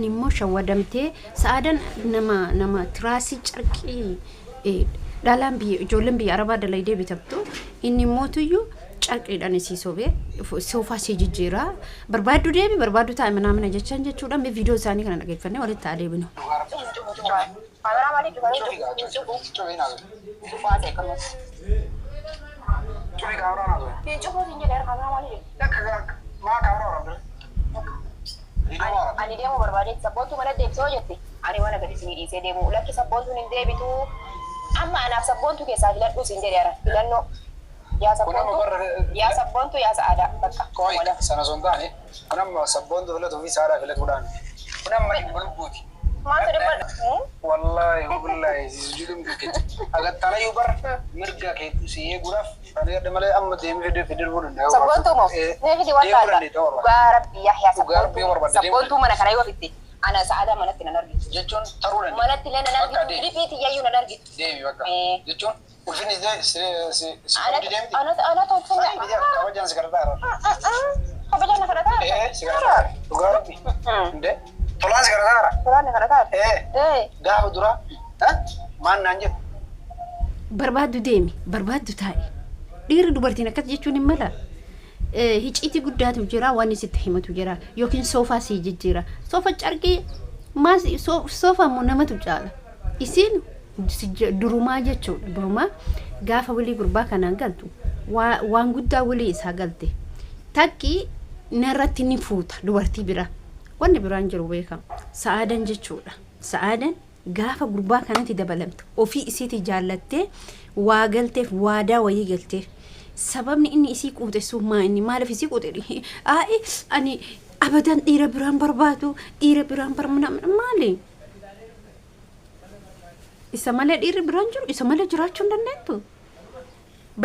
nimmoo shawadamtee sa'aadan nama tiraasii carqii dhalaan biyya ijoolleen biyya arabaa dalaydee bitabtu inni mootuyyuu carqiidhaan isii sobee soofaa ishee jijjiiraa barbaaddu deemi barbaaddu taa'e mana jechaan jechuudhaan mee viidiyoo isaanii kana dhageeffannee walitti haa deebinu. Ani demo berbalik sabontu mana dem so jetti ani wana gadi sini di demo laki sabontu nin debitu amma ana sabontu ke sajila du sin jere ara ilanno ya sabontu ya saada bakka koi sana sondani kunam sabontu vela to vi saada vela tudan kunam mari bulubuti ma to de wallahi jidum duket aga tala yubar mirga ke siye guraf ada de male amma dem video bodun sabontu mo ne video wala garab Yahya sabontu mana kana yo fitti ana saada mana tina nargi jechon tarulan mana tina nargi repeat yayu nargi devi bakka jechon ulfini de se ana to fina dia kawajan sekretara kawajan sekretara sekretara garab de tolan sekretara dah dura man nanje barbaaddu deemi barbaaddu taa'e dhiirri dubartiin akkas jechuun hin mala hicciitii guddaatu jira waan isitti himatu jira yookiin soofaa sii jijjiira soofa carqii maas soofa immoo namatu caala isiin durumaa jechuudha durumaa gaafa walii gurbaa kanaan galtu waan guddaa walii isaa galte takki narratti ni fuuta dubartii bira wanni biraan jiru beekama sa'aadan jechuudha sa'aadan gaafa gurbaa kanatti dabalamtu ofii isiitii jaallattee waa galteef waadaa wayii galteef sababni inni isii quuxessuuf inni maaliif isii quuxedhi ani abadan dhiira biraan barbaadu dhiira biraan maali isa malee dhiirri biraan jiru isa malee jiraachuu hin dandeettu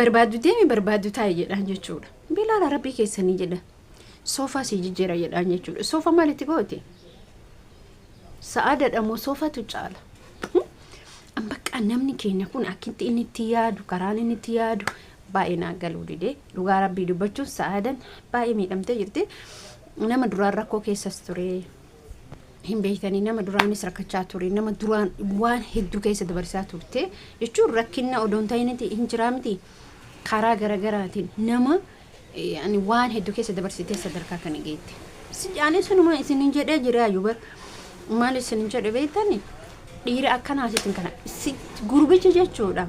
barbaadu deemi barbaadu taa'e jedhaan jechuudha bilaala rabbii keessanii jedha soofaa sii jijjiira jedhaan jechuudha soofa maalitti goote sa'aadadha moo soofatu caala bakka namni keenya kun akkinti inni itti yaadu karaan inni itti yaadu baay'ee naa galuu didee dhugaa rabbii dubbachuun sa'aadan baay'ee miidhamtee jirti nama duraan rakkoo keessas ture hin beektanii nama duraanis rakkachaa ture nama duraan waan hedduu keessa dabarsaa turte jechuun rakkina odoon ta'initi hin jiraa miti karaa garagaraatiin nama waan hedduu keessa dabarsitee sadarkaa kana geette sijaanii sunuma isinin jedhee jira yubar maal isinin jedhe beektani dhiira akkanaasitin kana gurbicha jechuudha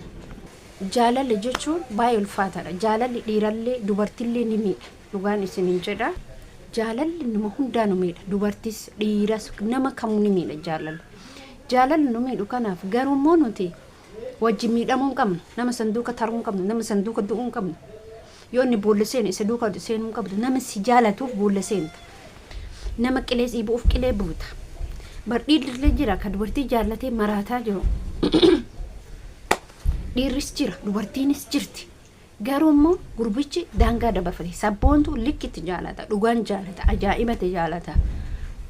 jaalalli jechuun baay'ee ulfaataadha jaalalli dhiirallee dubartillee ni miidha dhugaan isinin jedha jaalalli nama hundaa nu miidha dubartis dhiiras nama kamuu ni miidha jaalalli nu miidhu kanaaf garuu immoo nuti wajjin miidhamuu hin qabnu nama sanduuqa taruu hin qabnu nama sanduuqa du'uu hin qabnu yoo inni boolla seenu isa duuka seenuu hin qabdu nama si jaalatuuf boolla seenta nama qilee dhiibuuf qilee buuta dhiirrillee jira ka dubartii jaallatee maraataa jiru dhiirris jira dubartiinis jirti garuu immoo gurbichi daangaa dabarfate sabboontu likkitti jaalata dhugaan jaalata ajaa'ibate jaalata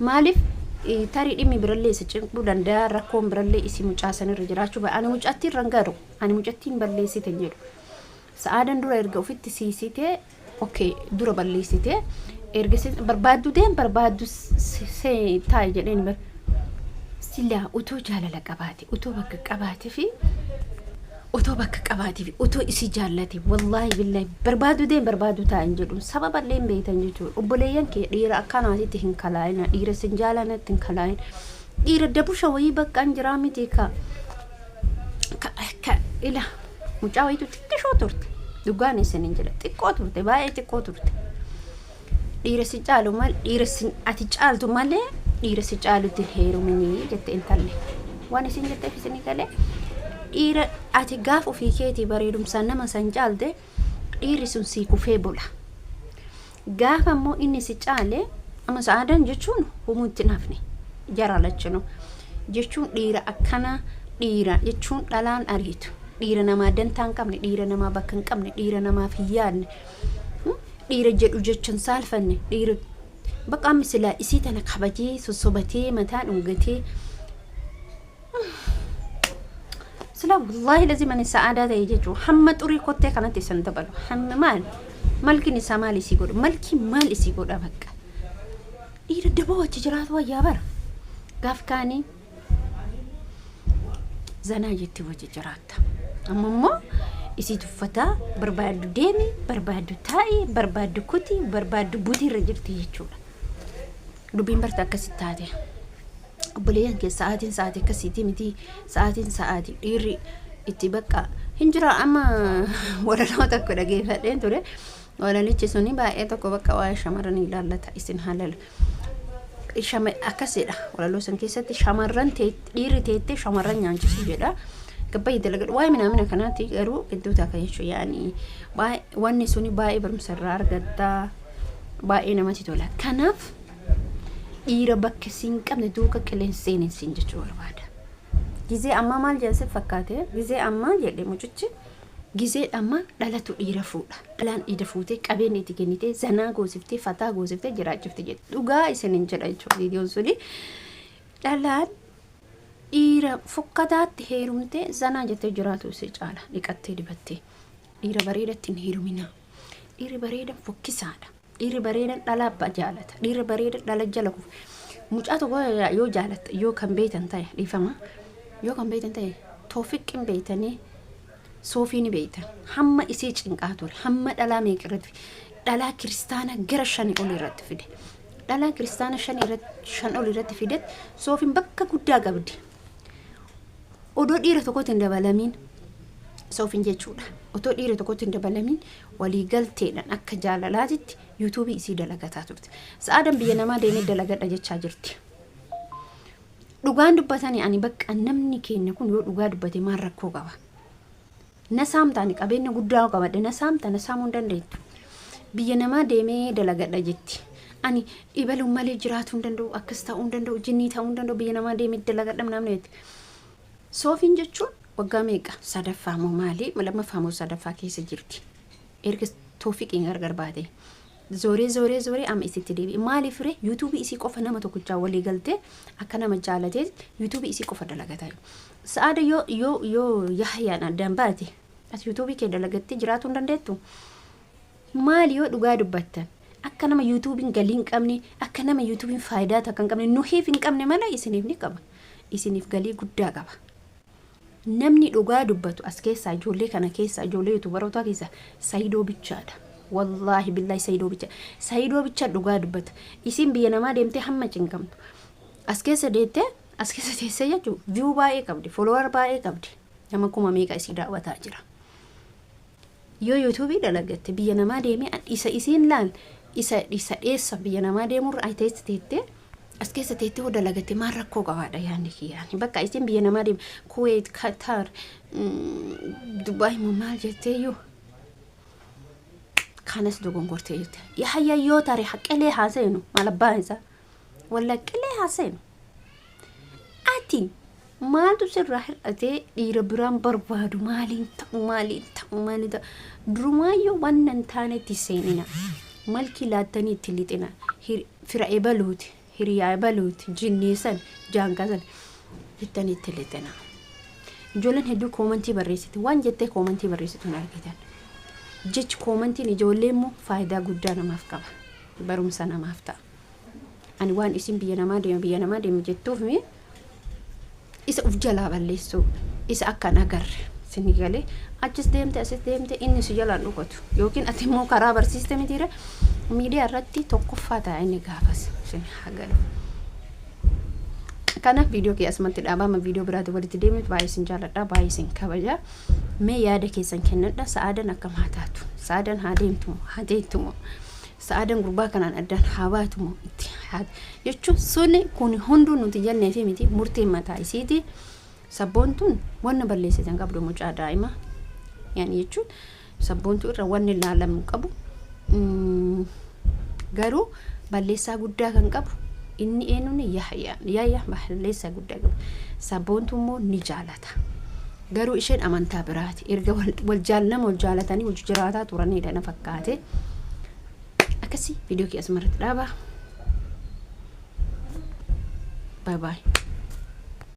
maaliif tarii dhimmi birallee isa cinquu danda'a rakkoon birallee isii mucaasanirra jiraachuu ba'a ani mucattiin rangaru ani mucattiin balleessite jedhu sa'aadan dura erga ofitti siisitee okay dura balleessitee erga barbaaddu taa'e jedheen bar sila utoo jaalala qabaate utoo bakka qabaate fi utoo isi jaallate wallahi billahi barbaadu taa'in jedhu sababa illee beektan jechuudha obboleeyyan kee dhiira akkanaatitti hin kalaa'ina dhiira sin jaalanatti hin kalaa'ina dhiira dabusha wayii bakka hin jiraa miti ka ila mucaa wayiitu xiqqishoo turte dhugaan isinin jedha xiqqoo turte baay'ee xiqqoo turte dhiira si caalu mal dhiira sin ati caaltu malee dhiira si caalutti heerumanii jette intalle waan isin jetteef isinii galee dhiira ati gaaf ofii keetii bareedumsaan nama san caalte dhiirri sun sii kufee bula gaafa immoo inni si caale amma sa'aadan jechuun humuu itti nafne jara lachinu jechuun dhiira akkana dhiira jechuun dhalaan ariitu dhiira namaa dantaa hin qabne dhiira namaa bakka hin qabne dhiira namaaf hin yaadne dhiira jedhu jechuun saalfanne dhiira bakka misilaa isii tana kabajee sossobatee mataa dhungatee sila wallahi lazima ni saada ta'e jechuun hamma xurii kottee kanatti san dabalu hamma malki ni samali isi godhu malki mal isi godha bakka dhiira daboo achi jiraatu wayyaa bara gaaf kaanii zanaa jetti wajji jiraata. Ammoo isii tuffataa barbaaddu deemi, barbaaddu taa'i, barbaaddu kuti, barbaaddu butii irra jirti jechuudha. Dubbiin barta akkasitti taate. Obboleeyyan kee sa'aatiin akkasiiti miti sa'aatiin dhiirri itti bakka hin jira. Amma walaloo tokko dhageeffadheen ture. Walalichi suni baay'ee tokko bakka waa'ee shamarranii ilaallata isin halala. Akkasidha walaloo san keessatti shamarran dhiirri teettee shamarran nyaachisuu jedha. Gabbayyi dalagadhu waa'ee minamina kanaatti garuu iddoo taaka jechuu yaani wanni suni baay'ee barumsa irraa argatta, baay'ee namatti tola. Kanaaf dhiira bakka siin qabne duuka qilleenseen siin jechuu barbaada. Gizee amma maal jedhase fakkaate gizee amma jedhe mucichi gizee amma dhalatu dhiira fuudha. Dhalaan dhiira fuutee qabeenya itti kennitee zanaa goosiftee fataa goosiftee jiraachifte jedhe. Dhugaa isiniin jedha jechuudha viidiyoon suni. Dhalaan dhiira fokkataatti heerumtee zanaa jettee jiraatu isee caala dhiqattee dibattee. Dhiira bareedatti hin heerumina. Dhiirri bareedan fokkisaadha. Dhiirri bareedan dhala abbaa jaalata. Dhiirri bareedan dhala jala kufu. Mucaa tokko yoo jaalatta yoo kan beektan ta'e dhiifama. Yoo kan beektan ta'e toofiqin beektanii soofii ni beektan. Hamma isee cinqaa ture. Hamma dhalaa meeqirratti dhalaa kiristaana gara 5 ol irratti fide. Dhalaa kiristaana 5 ol irratti fide soofiin bakka guddaa qabdi. Odoo dhiira tokkotti hin dabalamiin soofiin jechuudha. Otoo dhiira tokkotti hin dabalamiin walii galteedhaan akka jaalalaatitti yuutuubii isii dalagataa turte. Sa'aadan biyya namaa deemee dalagadha jechaa jirti. Dhugaan dubbatanii ani bakka namni keenya kun yoo dhugaa dubbate maal rakkoo qaba. Na saamtaani qabeenya guddaa qabadhe na saamuu hin dandeettu. Biyya namaa deemee dalagadha jetti. Ani dhibaluun malee jiraachuu hin danda'u, akkas ta'uu hin danda'u, jinnii ta'uu hin danda'u, biyya namaa deemee dalagadha namni jetti. Soofiin jechuun waggaa meeqa sadaffaa moo maali lammaffaa moo sadaffaa keessa jirti. Erga toofiqiin gargar baate. Zooree amma isitti deebi'e. Maaliif ree yuutuubii isii qofa nama tokkochaa walii galtee akka nama jaalatee yuutuubii isii qofa dalagataa. Sa'aada yoo Yahyaan addaan baate as yuutuubii kee dalagattee jiraachuu hin dandeettu. Maali yoo dhugaa dubbattan akka nama yuutuubiin galii hin qabne akka nama yuutuubiin faayidaa takka hin qabne nuhiif hin qabne malee isiniif ni qaba. Isiniif galii guddaa qaba. Namni dhugaa dubbatu as keessaa ijoollee kana keessaa ijoollee yuutuubaroota keessaa Saayidoo bichaadha. Wallahi billahi Saayidoo bicha. Saayidoo bicha dhugaa dubbata. Isin biyya namaa deemtee hamma cinqamtu. As keessa teessee jechuun view baay'ee qabdi, follower baay'ee qabdi. Nama kuma meeqa isii daawwataa jira. Yoo yuutuubii dalagatte biyya namaa deemee isa isiin laal isa dheessa biyya namaa deemurra ay teessee as keessa teettee hoo dalagatte maal rakkoo qabaadha yaanni kiyyaani. Bakka isin biyya namaa deemu Kuwait, Qatar, Dubai maal jetteeyyuu kanas dogongortee jirti. Yahya yoo tarii haqqilee haaseenu maal abbaan isaa walla haqqilee haaseenu. Ati maaltu sirraa hir'atee dhiira biraan barbaadu maaliin ta'u durumaayyuu wanna hin taanetti seenina. Malki laattanii itti lixina. Fira ebaluuti. Hiriyaa ebaluuti. Jinniisan jaankasan jettanii itti lixina. Ijoolleen hedduu koomantii barreessiti. Waan jettee koomantii barreessitu hin argitan. Jechi koomantiin ijoollee immoo faayidaa guddaa namaaf qaba. Barumsa namaaf ta'a. Ani waan isin biyya namaa deemu jettuuf isa uf jalaa balleessuu isa akkan agarre sini galee achis deemte asis deemte inni si jalaan dhugatu yookiin ati immoo karaa barsiiste mitiira miidiyaa irratti tokkoffaa ta'a inni gaafas sini hagalu. Kanaaf viidiyoo kee asumatti dhaabama viidiyoo biraatti walitti deemee baay'ee sin jaaladha baay'ee sin kabaja. Mee yaada keessan kennadha. Sa'aadan akkam haa taatu? Sa'aadan haa deemtumo? Sa'aadan gurbaa kanaan addaan haa baatumo? Itti haa jechuun suni kun hunduu nuti jennee fi miti murtiin mataa isiiti. Sabboontuun wanna balleessitan qabdu mucaa daa'ima. Yaani jechuun sabboontuu irra wanni ilaalamu qabu. Garuu balleessaa guddaa kan qabu inni eenyuun Yahya balleessaa guddaa qabu. Sabboontuu immoo ni jaalata. Garuu isheen amantaa biraati. Erga wal jaalatanii wal jiraataa turanidha na fakkaate. Akkasii viidiyoo kee asumarratti dhaaba. Bye bye.